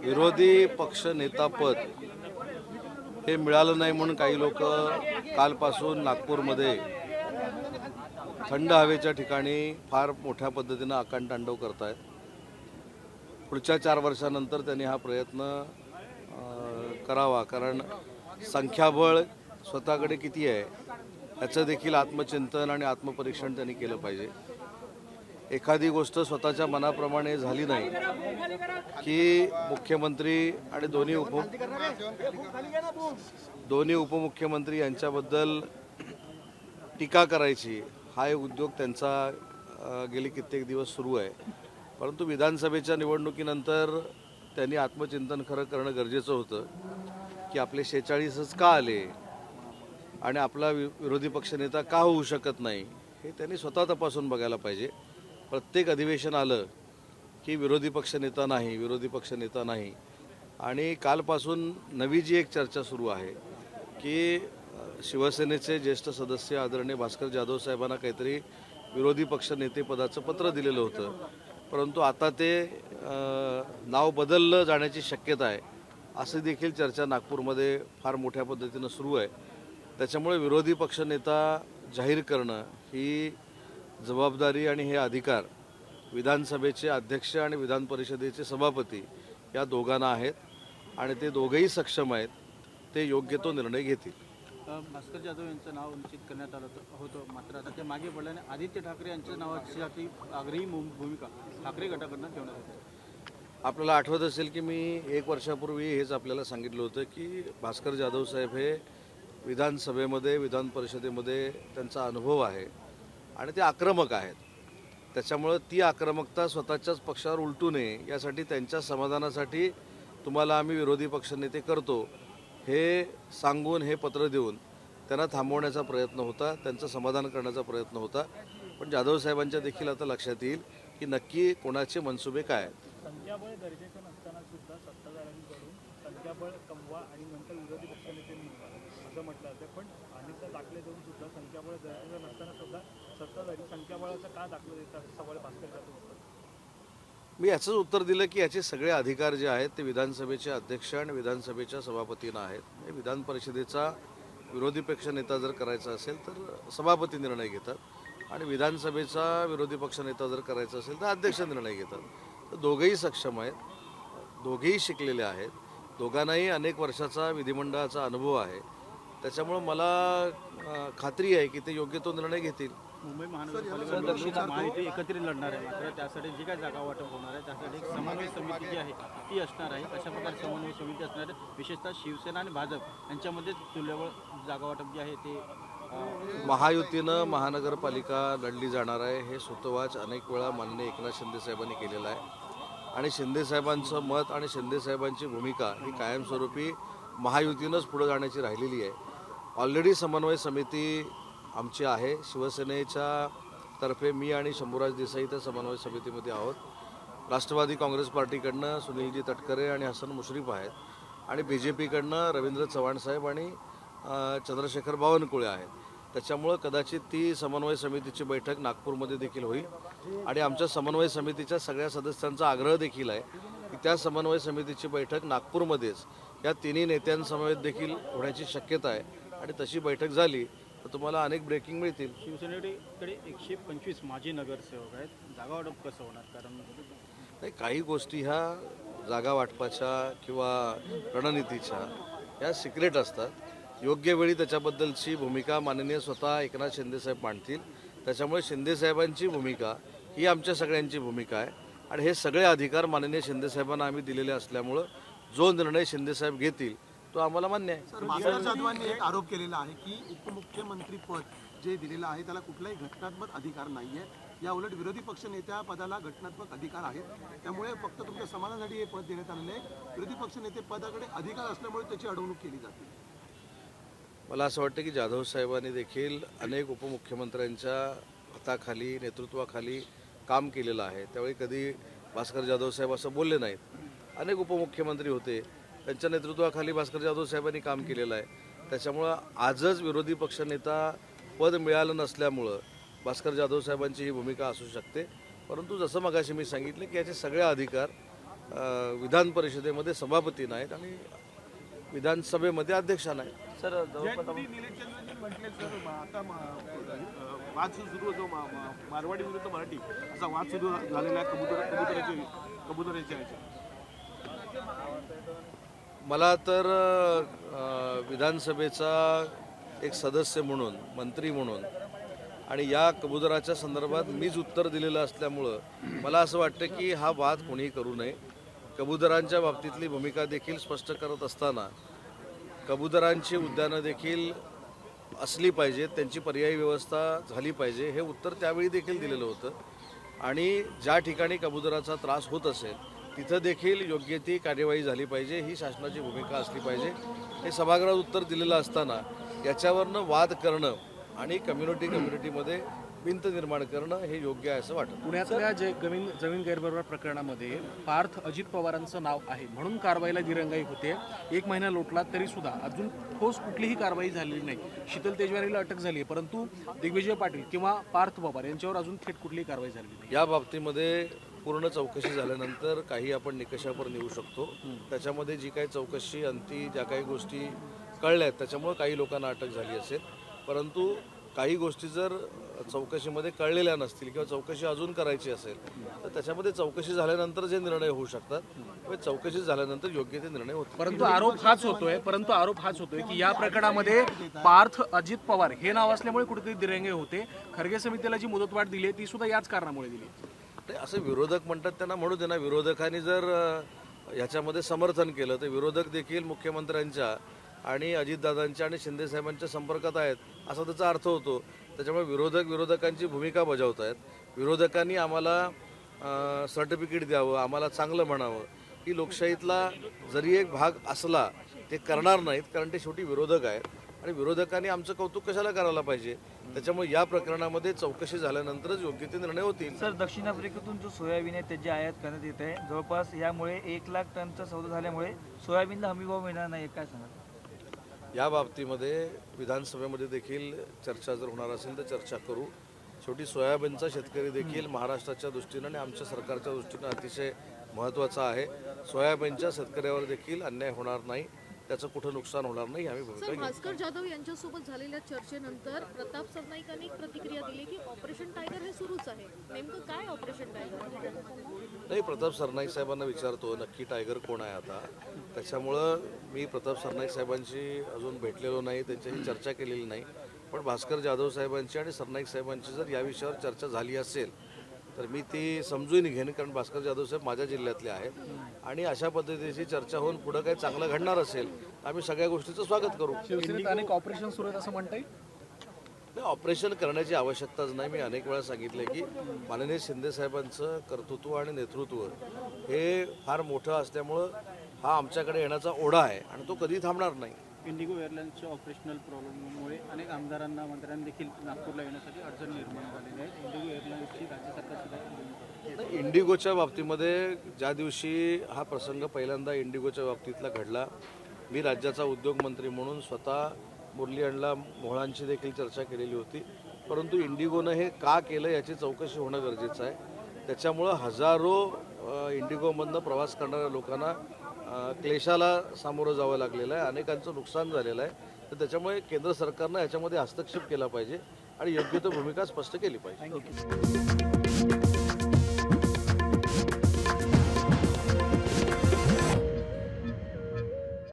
विरोधी पक्ष नेतापद हे मिळालं नाही म्हणून काही लोक कालपासून नागपूरमध्ये थंड हवेच्या ठिकाणी फार मोठ्या पद्धतीनं आकांडतांडव करत आहेत. पुढच्या 4 वर्षानंतर त्यांनी हा प्रयत्न करावा, कारण संख्याबळ स्वतःकडे किती आहे याचं देखील आत्मचिंतन आणि आत्मपरीक्षण त्यांनी केलं पाहिजे. एखादी गोष्ट स्वतःच्या मनाप्रमाणे झाली नाही की मुख्यमंत्री आणि दोन्ही उपमुख्यमंत्री यांच्याबद्दल टीका करायची हा एक उद्योग त्यांचा गेली कित्येक दिवस सुरू आहे. परंतु विधानसभेच्या निवडणुकीनंतर त्यांनी आत्मचिंतन खरं करणं गरजेचं होतं की आपले 46च का आले आणि आपला विरोधी पक्षनेता का होऊ शकत नाही हे त्यांनी स्वतः तपासून बघायला पाहिजे. प्रत्येक अधिवेशन आलं की विरोधी पक्षनेता नाही आणि कालपासून नवी जी एक चर्चा सुरू आहे की शिवसेनेचे ज्येष्ठ सदस्य आदरणीय भास्कर जाधव साहेबांना काहीतरी विरोधी पक्षनेतेपदाचं पत्र दिलेलं होतं, परंतु आता ते नाव बदललं जाण्याची शक्यता आहे अशी देखील चर्चा नागपूरमध्ये फार मोठ्या पद्धतीनं सुरू आहे. त्याच्यामुळे विरोधी पक्षनेता जाहीर करणं ही जबाबदारी आणि हे अधिकार विधानसभेचे अध्यक्ष आणि विधान परिषदेचे सभापती या दोघांना आहेत आणि ते दोघंही सक्षम आहेत. ते योग्य तो निर्णय घेतील. भास्कर जाधव यांचं नाव निश्चित करण्यात आलं होतं, मात्र आता ते मागे पडल्याने आदित्य ठाकरे यांच्या नावाची आग्रही भूमिका ठाकरे गटाकडनं ठेवण्यात येते. आपल्याला आठवत असेल की मी 1 वर्षापूर्वी हेच आपल्याला सांगितलं होतं की भास्कर जाधव साहेब हे विधानसभेमध्ये विधान परिषदेमध्ये त्यांचा अनुभव आहे आणि ते आक्रमक आहेत. त्याच्यामुळं ती आक्रमकता स्वतःच्याच पक्षावर उलटू नये यासाठी त्यांच्या समाधानासाठी तुम्हाला आम्ही विरोधी पक्षनेते करतो हे सांगून हे पत्र देऊन त्यांना थांबवण्याचा प्रयत्न होता, त्यांचं समाधान करण्याचा प्रयत्न होता. पण जाधव साहेबांच्या देखील आता लक्षात येईल की नक्की कोणाचे मनसुबे काय आहेत. संख्याबळ गरजेचं नसताना सुद्धा सत्ताधाऱ्यांकडून संख्याबळ कमवा आणि नंतर विरोधी पक्षनेते निवडा असं म्हटलं जातं, पण अनेकदा दाखले देऊन सुद्धा संख्याबळ गरजेचं नसताना सुद्धा सत्ताधारी संख्याबळाचा का दाखला देतात सवाल भास्कर जाधव. मी याचंच उत्तर दिलं की याचे सगळे अधिकार जे आहेत ते विधानसभेचे अध्यक्ष आणि विधानसभेच्या सभापतींना आहेत. विधान परिषदेचा विरोधी पक्षनेता जर करायचा असेल तर सभापती निर्णय घेतात आणि विधानसभेचा विरोधी पक्षनेता जर करायचा असेल तर अध्यक्ष निर्णय घेतात. तर दोघेही सक्षम आहेत, दोघेही शिकलेले आहेत, दोघांनाही अनेक वर्षाचा विधिमंडळाचा अनुभव आहे. त्याच्यामुळं मला खात्री आहे की ते योग्य तो निर्णय घेतील. मुंबई महानगरपालिका महायुती एकत्रित लढणार आहे, मात्र त्यासाठी जी काय जागा वाटप होणार आहे त्यासाठी एक समन्वय समिती जी आहे ती असणार आहे. अशा प्रकारे समन्वय समिती असणार आहे. विशेषतः शिवसेना आणि भाजप यांच्यामध्ये तुल्यबळ जागा वाटप जे आहे ते महायुतीनं महानगरपालिका लढली जाणार आहे हे सुतोवाच अनेक वेळा माननीय एकनाथ शिंदे साहेबांनी केलेलं आहे आणि शिंदे साहेबांचं मत आणि शिंदे साहेबांची भूमिका ही कायमस्वरूपी महायुतीनंच पुढे जाण्याची राहिलेली आहे. ऑलरेडी समन्वय समिती आमची आहे. शिवसेनेच्या तर्फे मी आणि शंभूराज देसाई त्या समन्वय समितीमध्ये आहोत. राष्ट्रवादी काँग्रेस पार्टीकडनं सुनीलजी तटकरे आणि हसन मुश्रीफ आहेत आणि BJPकडनं रवींद्र चव्हाण साहेब आणि चंद्रशेखर बावनकुळे आहेत. त्याच्यामुळं कदाचित ती समन्वय समितीची बैठक नागपूरमध्ये देखील होईल आणि आमच्या समन्वय समितीच्या सगळ्या सदस्यांचा आग्रह देखील आहे की त्या समन्वय समितीची बैठक नागपूरमध्येच या तिन्ही नेत्यांसमवेत देखील होण्याची शक्यता आहे आणि तशी बैठक झाली तर तुम्हाला अनेक ब्रेकिंग मिळतील. शिवसेनेकडे 125 माजी नगरसेवक आहेत, जागा वाटप कसं होणार? कारण नाही, काही गोष्टी ह्या जागा वाटपाच्या किंवा रणनीतीच्या ह्या सिक्रेट असतात. योग्य वेळी त्याच्याबद्दलची भूमिका माननीय स्वतः एकनाथ शिंदेसाहेब मांडतील. त्याच्यामुळे शिंदेसाहेबांची भूमिका ही आमच्या सगळ्यांची भूमिका आहे आणि हे सगळे अधिकार माननीय शिंदेसाहेबांना आम्ही दिलेले असल्यामुळं जो निर्णय शिंदेसाहेब घेतील तो आम्हाला मान्य आहे. भास्कर जाधवांनी एक आरोप केलेला आहे की उपमुख्यमंत्री पद जे दिलेलं आहे त्याला कुठलाही घटनात्मक अधिकार नाही आहे. या उलट विरोधी पक्ष नेत्या पदाला घटनात्मक अधिकार आहेत. त्यामुळे फक्त तुमच्या समाजासाठी हे पद देण्यात आलेलं आहे. विरोधी पक्ष नेते पदाकडे अधिकार असल्यामुळे त्याची अडवणूक केली जाते. मला असं वाटतं की जाधव साहेबांनी देखील अनेक उपमुख्यमंत्र्यांच्या हाताखाली नेतृत्वाखाली काम केलेलं आहे. त्यावेळी कधी भास्कर जाधव साहेब असं बोलले नाहीत. अनेक उपमुख्यमंत्री होते, त्यांच्या नेतृत्वाखाली भास्कर जाधव साहेबांनी काम केलेलं आहे. त्याच्यामुळं आजच विरोधी पक्षनेता पद मिळालं नसल्यामुळं भास्कर जाधव साहेबांची ही भूमिका असू शकते. परंतु जसं मगाशी मी सांगितलं की याचे सगळे अधिकार विधान परिषदेमध्ये सभापती नाहीत आणि विधानसभेमध्ये अध्यक्ष नाही. सर निलेशचंद्रजी म्हटले सर आता वाद सुरू होतो मारवाडी विरुद्ध मराठी असा वाद सुरू झालेला आहे कबुतराच्या मला तर विधानसभेचा एक सदस्य म्हणून, मंत्री म्हणून आणि या कबुतराच्या संदर्भात मीच उत्तर दिलेलं असल्यामुळं मला असं वाटतं की हा वाद कोणीही करू नये. कबुतरांच्या बाबतीतली भूमिका देखील स्पष्ट करत असताना कबुतरांची उद्यानं देखील असली पाहिजेत, त्यांची पर्यायी व्यवस्था झाली पाहिजे, हे उत्तर त्यावेळी देखील दिलेलं होतं. आणि ज्या ठिकाणी कबुतराचा त्रास होत असेल तिथं देखील योग्य ती कार्यवाही झाली पाहिजे, ही शासनाची भूमिका असली पाहिजे. हे सभागृहात उत्तर दिलेलं असताना याच्यावरनं वाद करणं आणि कम्युनिटीमध्ये भिंत निर्माण करणं हे योग्य आहे असं वाटतं. पुण्यातल्या जमीन गैरव्यवहार प्रकरणामध्ये पार्थ अजित पवारांचं नाव आहे म्हणून कारवाईला दिरंगाई होते. 1 महिना लोटला तरी सुद्धा अजून ठोस कुठलीही कारवाई झालेली नाही. शीतल तेजवारीला अटक झाली आहे परंतु दिग्विजय पाटील किंवा पार्थ पवार यांच्यावर अजून थेट कुठलीही कारवाई झालेली नाही. या बाबतीमध्ये पूर्ण चौकशी झाल्यानंतर काही आपण निकषावर नेऊ शकतो. त्याच्यामध्ये जी काही चौकशी अंती ज्या काही गोष्टी कळल्या आहेत त्याच्यामुळे काही लोकांना अटक झाली असेल, परंतु काही गोष्टी जर चौकशीमध्ये कळलेल्या नसतील किंवा चौकशी अजून करायची असेल तर त्याच्यामध्ये चौकशी झाल्यानंतर जे निर्णय होऊ शकतात चौकशी झाल्यानंतर योग्य ते निर्णय होतील. परंतु आरोप हाच होतोय की या प्रकरणामध्ये पार्थ अजित पवार हे नाव असल्यामुळे कुठेतरी दिरंगाई होते. खरगे समितीला जी मुदतवाढ दिली आहे ती सुद्धा याच कारणामुळे दिली. नाही, असं विरोधक म्हणतात त्यांना म्हणू दे ना. विरोधकांनी जर ह्याच्यामध्ये समर्थन केलं तर विरोधक देखील मुख्यमंत्र्यांच्या आणि अजितदादांच्या आणि शिंदेसाहेबांच्या संपर्कात आहेत असा त्याचा अर्थ होतो. त्याच्यामुळे विरोधकांची भूमिका बजावत आहेत. विरोधकांनी आम्हाला सर्टिफिकेट द्यावं, आम्हाला चांगलं म्हणावं, ही लोकशाहीतला जरी एक भाग असला ते करणार नाहीत, कारण ते शेवटी विरोधक आहेत आणि विरोधकांनी आमचं कौतुक कशाला करायला पाहिजे. त्याच्यामुळे या प्रकरणामध्ये चौकशी झाल्यानंतरच योग्य ते निर्णय होतील. सर, दक्षिण आफ्रिकेतून जो सोयाबीन आहे त्याची आयात करण्यात येत आहे. जवळपास यामुळे 1 लाख टनचा सौदा झाल्यामुळे सोयाबीनला हमीभाव मिळणार नाही, काय सांगा? या बाबतीमध्ये विधानसभेमध्ये देखील चर्चा जर होणार असेल तर चर्चा करू. शेवटी सोयाबीनचा शेतकरी देखील महाराष्ट्राच्या दृष्टीनं आणि आमच्या सरकारच्या दृष्टीनं अतिशय महत्त्वाचा आहे. सोयाबीनच्या शेतकऱ्यावर देखील अन्याय होणार नाही, त्याचं कुठं नुकसान होणार नाही, आम्ही भूमिका घेऊ. भास्कर जाधव यांच्यासोबत झालेल्या चर्चेनंतर प्रताप सरनाईकांनी एक प्रतिक्रिया दिली की ऑपरेशन टायगर हे सुरूच आहे. नेमकं काय ऑपरेशन टायगर? नाही, प्रताप सरनाईक साहेबांना विचारतो नक्की टायगर कोण आहे आता. त्याच्यामुळं मी प्रताप सरनाईक साहेबांशी अजून भेटलेलो नाही, त्यांच्याशी चर्चा केलेली नाही. पण भास्कर जाधव साहेबांची आणि सरनाईक साहेबांची जर या विषयावर चर्चा झाली असेल तर मी ती समजून घेईन, कारण भास्कर जाधव साहेब माझ्या जिल्ह्यातले आहेत आणि अशा पद्धतीची चर्चा होऊन पुढं काही चांगलं घडणार असेल तर आम्ही सगळ्या गोष्टीचं स्वागत करू. शिवसेनेत अनेक ऑपरेशन सुरू आहेत असं म्हणता येईल. नाही, ऑपरेशन करण्याची आवश्यकताच नाही. मी अनेक वेळा सांगितलं की माननीय शिंदेसाहेबांचं कर्तृत्व आणि नेतृत्व हे फार मोठं असल्यामुळं हा आमच्याकडे येण्याचा ओढा आहे आणि तो कधी थांबणार नाही. इंडिगो एअरलाईन्सच्या ऑपरेशनल प्रॉब्लेममुळे अनेक आमदारांना मंत्र्यांना देखील नागपूरला येण्यासाठी अडचण निर्माण झालेली आहे. इंडिगो एअरलाईन्सची राज्य सरकार सुद्धा इंडिगोच्या बाबतीमध्ये ज्या दिवशी हा प्रसंग पहिल्यांदा इंडिगोच्या बाबतीतला घडला, मी राज्याचा उद्योगमंत्री म्हणून स्वतः मुरली अण्णा मोहळांची देखील चर्चा केलेली होती. परंतु इंडिगोनं हे का केलं याची चौकशी होणं गरजेचं आहे. त्याच्यामुळं हजारो इंडिगोमधनं प्रवास करणाऱ्या लोकांना क्लेशाला सामोरं जावं लागलेलं आहे, अनेकांचं नुकसान झालेलं आहे. तर त्याच्यामुळे केंद्र सरकारनं याच्यामध्ये हस्तक्षेप केला पाहिजे आणि योग्य तो भूमिका स्पष्ट केली पाहिजे.